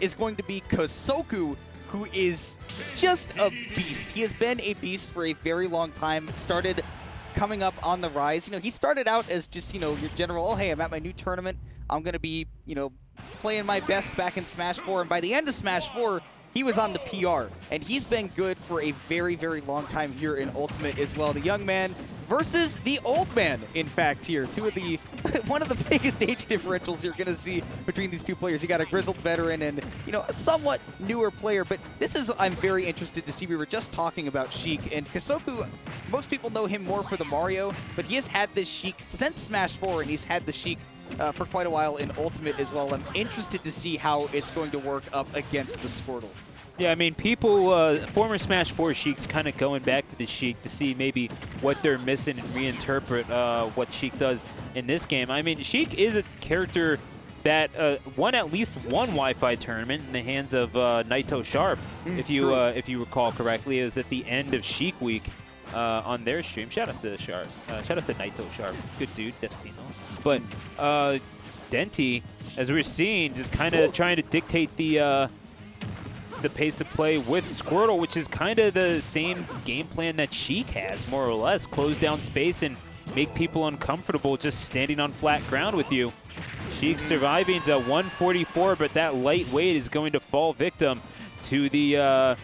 is going to be Kosoku, who is just a beast. He has been a beast for a very long time. Started coming up on the rise. He started out as just, your general, oh, hey, I'm at my new tournament. I'm going to be, playing my best back in Smash 4. And by the end of Smash 4, he was on the PR. And he's been good for a very, very long time here in Ultimate as well. The young man versus the old man, in fact, here. One of the biggest age differentials you're going to see between these two players. You got a grizzled veteran and, a somewhat newer player. But I'm very interested to see. We were just talking about Sheik. And Kosoku, most people know him more for the Mario, but he has had this Sheik since Smash 4, and he's had the Sheik for quite a while in Ultimate as well. I'm interested to see how it's going to work up against the Squirtle. Yeah, I mean, people, former Smash 4 Sheiks kind of going back to the Sheik to see maybe what they're missing and reinterpret what Sheik does in this game. I mean, Sheik is a character that won at least one Wi-Fi tournament in the hands of Naito Sharp, if you recall correctly. It was at the end of Sheik Week on their stream. Shout out to Sharp. Shout out to Naito Sharp. Good dude, Destino. But Denti, as we're seeing, just kind of trying to dictate the pace of play with Squirtle, which is kind of the same game plan that Sheik has, more or less. Close down space and make people uncomfortable just standing on flat ground with you. Sheik surviving to 144, but that lightweight is going to fall victim to the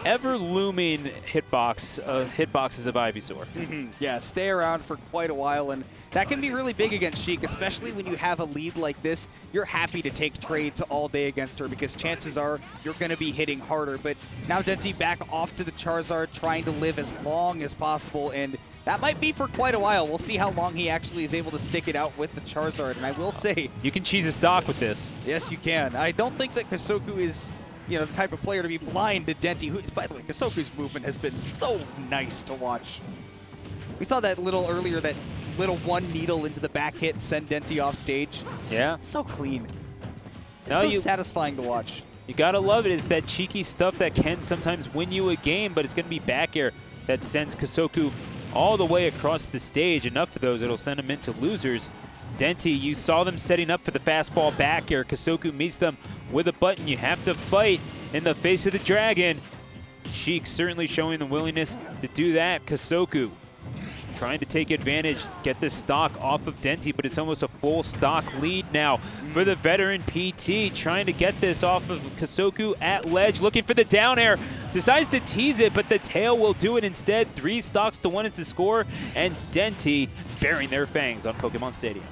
ever-looming hitboxes of Ivysaur. Yeah, stay around for quite a while, and that can be really big against Sheik, especially when you have a lead like this. You're happy to take trades all day against her because chances are you're going to be hitting harder. But now Denti back off to the Charizard, trying to live as long as possible, and that might be for quite a while. We'll see how long he actually is able to stick it out with the Charizard, and I will say... You can cheese a stock with this. Yes, you can. I don't think that Kosoku is... the type of player to be blind to Denti, who is, by the way, Kosoku's movement has been so nice to watch. We saw that little earlier, that little one needle into the back hit send Denti off stage. Yeah. So clean. It's so satisfying to watch. You gotta love it. It's that cheeky stuff that can sometimes win you a game, but it's gonna be back air that sends Kosoku all the way across the stage. Enough of those, it'll send him into losers. Denti, you saw them setting up for the fastball back air. Kosoku meets them with a button. You have to fight in the face of the dragon. Sheik certainly showing the willingness to do that. Kosoku trying to take advantage, get the stock off of Denti, but it's almost a full stock lead now for the veteran PT. Trying to get this off of Kosoku at ledge, looking for the down air. Decides to tease it, but the tail will do it instead. 3 stocks to 1 is the score, and Denti bearing their fangs on Pokemon Stadium.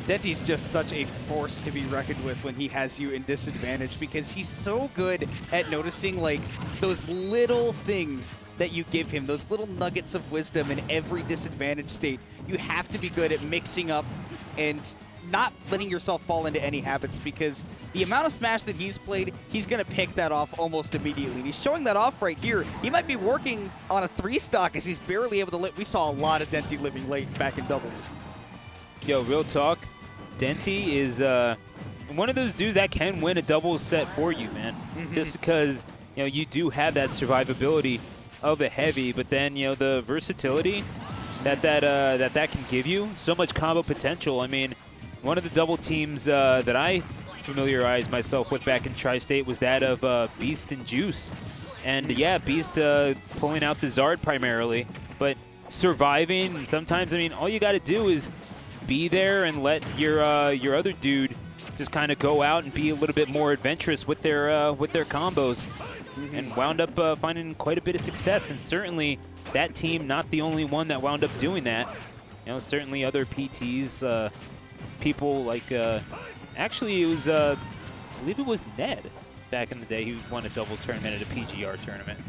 Denti's just such a force to be reckoned with when he has you in disadvantage, because he's so good at noticing those little things that you give him, those little nuggets of wisdom in every disadvantaged state. You have to be good at mixing up and not letting yourself fall into any habits, because the amount of Smash that he's played, he's going to pick that off almost immediately. And he's showing that off right here. He might be working on a 3-stock as he's barely able to live. We saw a lot of Denti living late back in doubles. Yo, real talk, Denti is one of those dudes that can win a doubles set for you, man. Just because, you do have that survivability of a heavy, but then, the versatility that can give you, so much combo potential. I mean, one of the double teams that I familiarized myself with back in Tri-State was that of Beast and Juice. And yeah, Beast pulling out the Zard primarily, but surviving. And sometimes, I mean, all you got to do is be there and let your other dude just kind of go out and be a little bit more adventurous with their combos, and wound up finding quite a bit of success. And certainly that team, not the only one that wound up doing that. Certainly other PTs, people like actually it was I believe it was Ned back in the day who won a doubles tournament at a PGR tournament.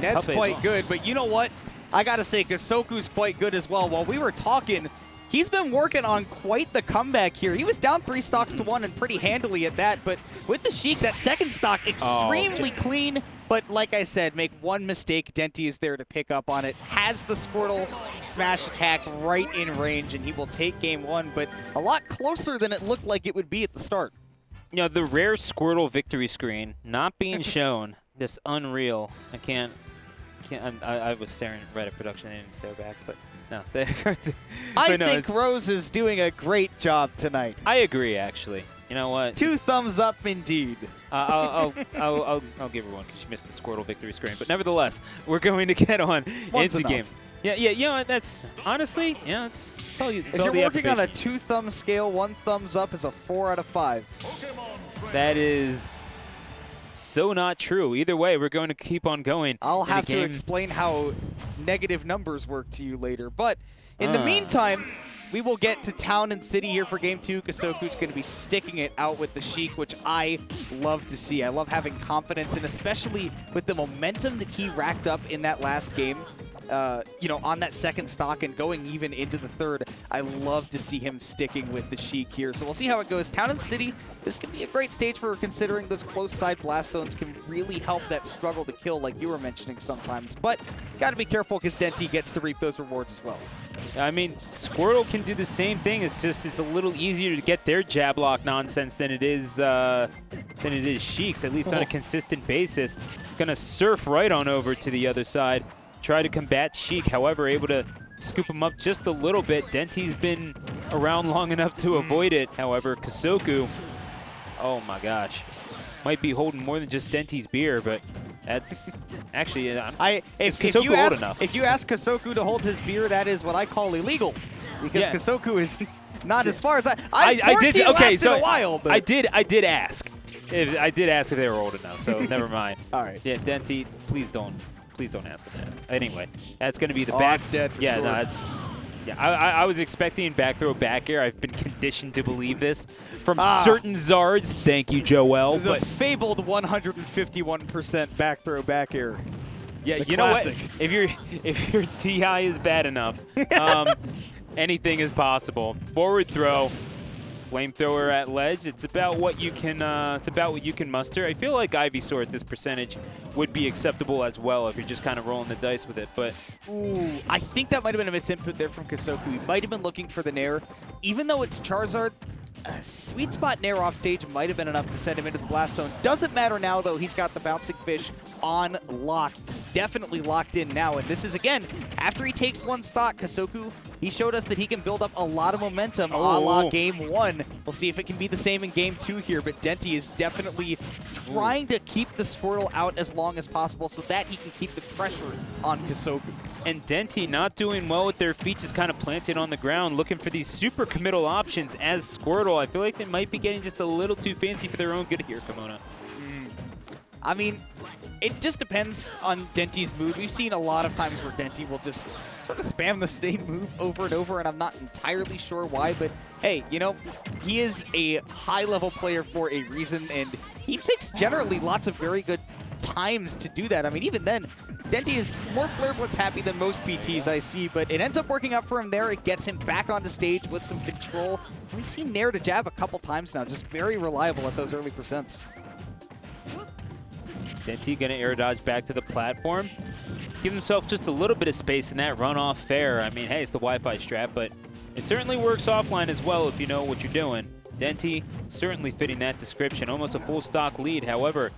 Ned's quite good, but you know what? I gotta say, Kosoku's quite good as well. While we were talking, he's been working on quite the comeback here. He was down 3 stocks to 1 and pretty handily at that, but with the Sheik, that second stock extremely clean. But like I said, make one mistake, Denti is there to pick up on it. Has the Squirtle smash attack right in range, and he will take game 1, but a lot closer than it looked like it would be at the start. The rare Squirtle victory screen not being shown, this unreal. I was staring right at production and didn't stare back, but no. I think Rose is doing a great job tonight. I agree, actually. You know what? 2 thumbs up indeed. I'll give her one because she missed the Squirtle victory screen. But nevertheless, we're going to get on into game. Yeah, you know, that's honestly, yeah, it's all you. It's if all you're working on a 2-thumb scale, 1 thumbs up is a 4 out of 5. That is so not true. Either way, we're going to keep on going. I'll have to explain how negative numbers work to you later. But in the meantime, we will get to Town and City here for Game 2. Kosoku's going to be sticking it out with the Sheik, which I love to see. I love having confidence, and especially with the momentum that he racked up in that last game, you know, on that second stock and going even into the third. I love to see him sticking with the Sheik here. So we'll see how it goes. Town and City, this could be a great stage for considering those close side blast zones can really help that struggle to kill like you were mentioning sometimes. But got to be careful because Denti gets to reap those rewards as well. I mean, Squirtle can do the same thing. It's just it's a little easier to get their jab lock nonsense than it is Sheik's, at least on a consistent basis. Gonna surf right on over to the other side, try to combat Sheik. However, able to scoop him up just a little bit. Denti's been around long enough to avoid it. However, Kosoku, oh my gosh, might be holding more than just Denti's beer, but that's actually if you ask Kosoku to hold his beer, that is what I call illegal, because Kosoku is not as far as I did. Okay, so a while, but I did ask. I did ask if they were old enough, so never mind. All right. Yeah, Denti, please don't ask him that. Anyway, that's going to be the back. It's dead for sure. No, it's. Yeah, I was expecting back throw back air. I've been conditioned to believe this from certain Zards. Thank you, Joel. The fabled 151% back throw back air. Yeah, the you classic. know what? If your TI is bad enough, anything is possible. Forward throw, flamethrower at ledge. It's about what you can. It's about what you can muster. I feel like Ivysaur at this percentage would be acceptable as well if you're just kind of rolling the dice with it. But ooh, I think that might have been a misinput there from Kosoku. He might have been looking for the Nair. Even though it's Charizard, a sweet spot Nair off stage might have been enough to send him into the blast zone. Doesn't matter now, though. He's got the bouncing fish on lock. It's definitely locked in now. And this is, again, after he takes one stock, Kosoku, he showed us that he can build up a lot of momentum a la Game 1. We'll see if it can be the same in Game 2 here, but Denti is definitely trying to keep the Squirtle out as long as possible so that he can keep the pressure on Kosoku. And Denti not doing well with their feet, just kind of planted on the ground, looking for these super committal options as Squirtle. I feel like they might be getting just a little too fancy for their own good here, Kimona. I mean, it just depends on Denti's mood. We've seen a lot of times where Denti will just sort of spam the same move over and over, and I'm not entirely sure why, but hey, you know, he is a high-level player for a reason, and he picks generally lots of very good times to do that. I mean, even then, Denti is more Flare Blitz happy than most PTs I see, but it ends up working out for him there. It gets him back onto stage with some control. We've seen Nair to jab a couple times now, just very reliable at those early percents. Denti gonna air dodge back to the platform. Give himself just a little bit of space in that runoff fair. I mean, hey, it's the Wi-Fi strap, but it certainly works offline as well if you know what you're doing. Denti certainly fitting that description. Almost a full stock lead. However,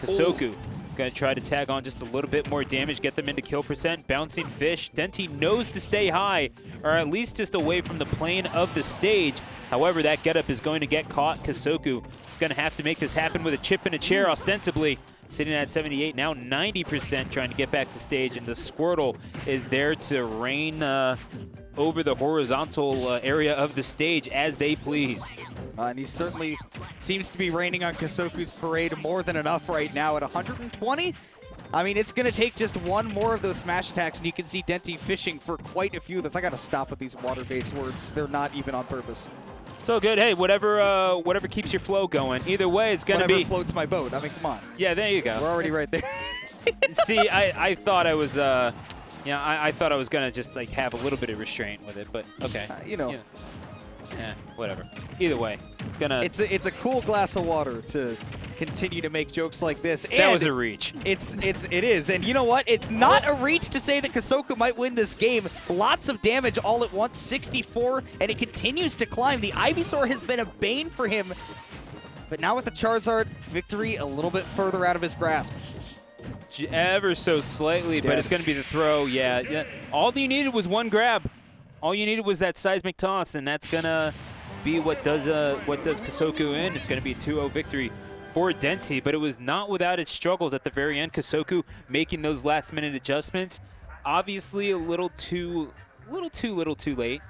Kosoku gonna try to tag on just a little bit more damage, get them into kill percent. Bouncing fish. Denti knows to stay high, or at least just away from the plane of the stage. However, that getup is going to get caught. Kosoku gonna have to make this happen with a chip in a chair, ostensibly. Sitting at 78, now 90%, trying to get back to stage, and the Squirtle is there to reign over the horizontal area of the stage as they please. And he certainly seems to be raining on Kosoku's parade more than enough right now at 120. I mean, it's going to take just one more of those smash attacks, and you can see Denti fishing for quite a few. I got to stop with these water-based words. They're not even on purpose. It's all good. Hey, whatever keeps your flow going. Either way, it's going to be... Whatever floats my boat. I mean, come on. Yeah, there you go. We're already right there. See, I thought I was... I thought I was going to just like have a little bit of restraint with it, but okay. You know. Yeah, whatever. Either way, gonna... It's a cool glass of water to continue to make jokes like this. That and was a reach. It is. And you know what? It's not a reach to say that Kosoku might win this game. Lots of damage all at once, 64, and it continues to climb. The Ivysaur has been a bane for him, but now with the Charizard, victory a little bit further out of his grasp. Ever so slightly, but it's going to be the throw. Yeah. All you needed was one grab. All you needed was that seismic toss, and that's going to be what does Kosoku in. It's going to be a 2-0 victory for Denti, but it was not without its struggles at the very end. Kosoku making those last-minute adjustments. Obviously, a little too late.